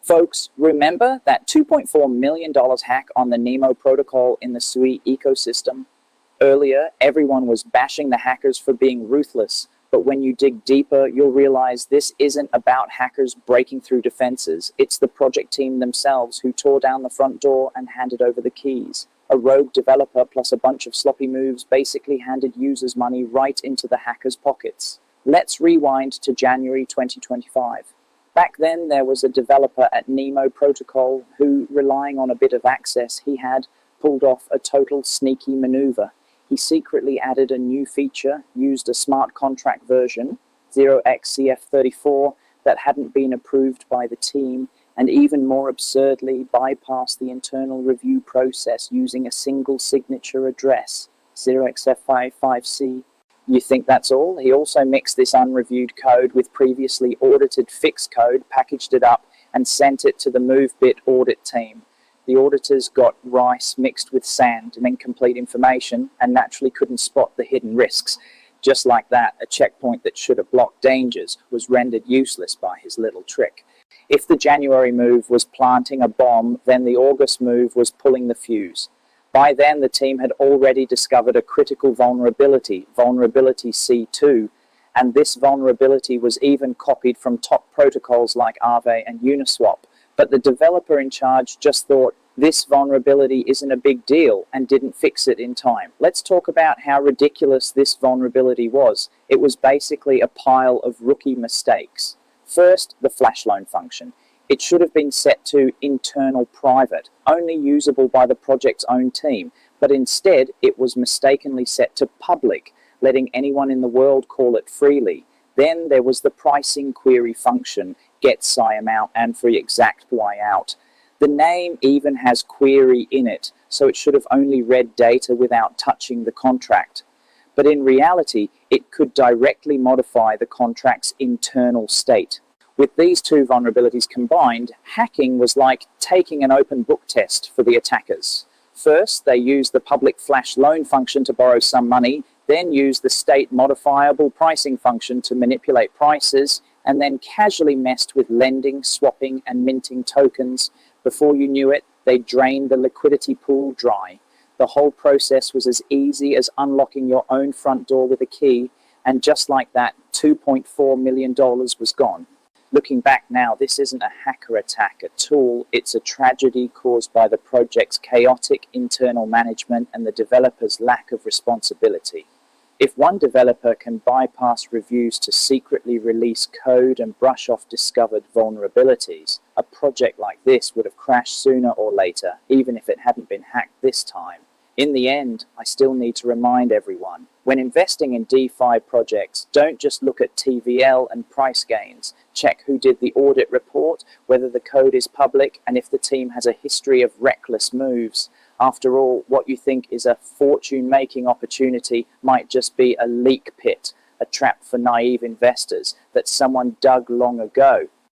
Folks, remember that $2.4 million hack on the Nemo Protocol in the Sui ecosystem? Earlier, everyone was bashing the hackers for being ruthless, but when you dig deeper, you'll realize this isn't about hackers breaking through defenses. It's the project team themselves who tore down the front door and handed over the keys. A rogue developer plus a bunch of sloppy moves basically handed users money right into the hackers' pockets. Let's rewind to January 2025. Back then, there was a developer at Nemo Protocol who, relying on a bit of access he had, pulled off a total sneaky maneuver. He secretly added a new feature, used a smart contract version, 0xCF34, that hadn't been approved by the team, and even more absurdly bypassed the internal review process using a single signature address, 0xF55C. You think that's all? He also mixed this unreviewed code with previously audited fixed code, packaged it up, and sent it to the MoveBit audit team. The auditors got rice mixed with sand and incomplete information and naturally couldn't spot the hidden risks. Just like that, a checkpoint that should have blocked dangers was rendered useless by his little trick. If the January move was planting a bomb, then the August move was pulling the fuse. By then, the team had already discovered a critical vulnerability, vulnerability C2, and this vulnerability was even copied from top protocols like Aave and Uniswap. But the developer in charge just thought this vulnerability isn't a big deal and didn't fix it in time. Let's talk about how ridiculous this vulnerability was. It was basically a pile of rookie mistakes. First, the flash loan function. It should have been set to internal private, only usable by the project's own team, but instead it was mistakenly set to public, letting anyone in the world call it freely. Then there was the pricing query function, get SI amount and for exact Y out. The name even has query in it, so it should have only read data without touching the contract. But in reality, it could directly modify the contract's internal state. With these two vulnerabilities combined, hacking was like taking an open book test for the attackers. First, they used the public flash loan function to borrow some money, then used the state modifiable pricing function to manipulate prices, and then casually messed with lending, swapping, and minting tokens. Before you knew it, they drained the liquidity pool dry. The whole process was as easy as unlocking your own front door with a key, and just like that, $2.4 million was gone. Looking back now, this isn't a hacker attack at all. It's a tragedy caused by the project's chaotic internal management and the developer's lack of responsibility. If one developer can bypass reviews to secretly release code and brush off discovered vulnerabilities, a project like this would have crashed sooner or later, even if it hadn't been hacked this time. In the end, I still need to remind everyone, when investing in DeFi projects, don't just look at TVL and price gains. Check who did the audit report, whether the code is public, and if the team has a history of reckless moves. After all, what you think is a fortune-making opportunity might just be a leak pit, a trap for naive investors that someone dug long ago.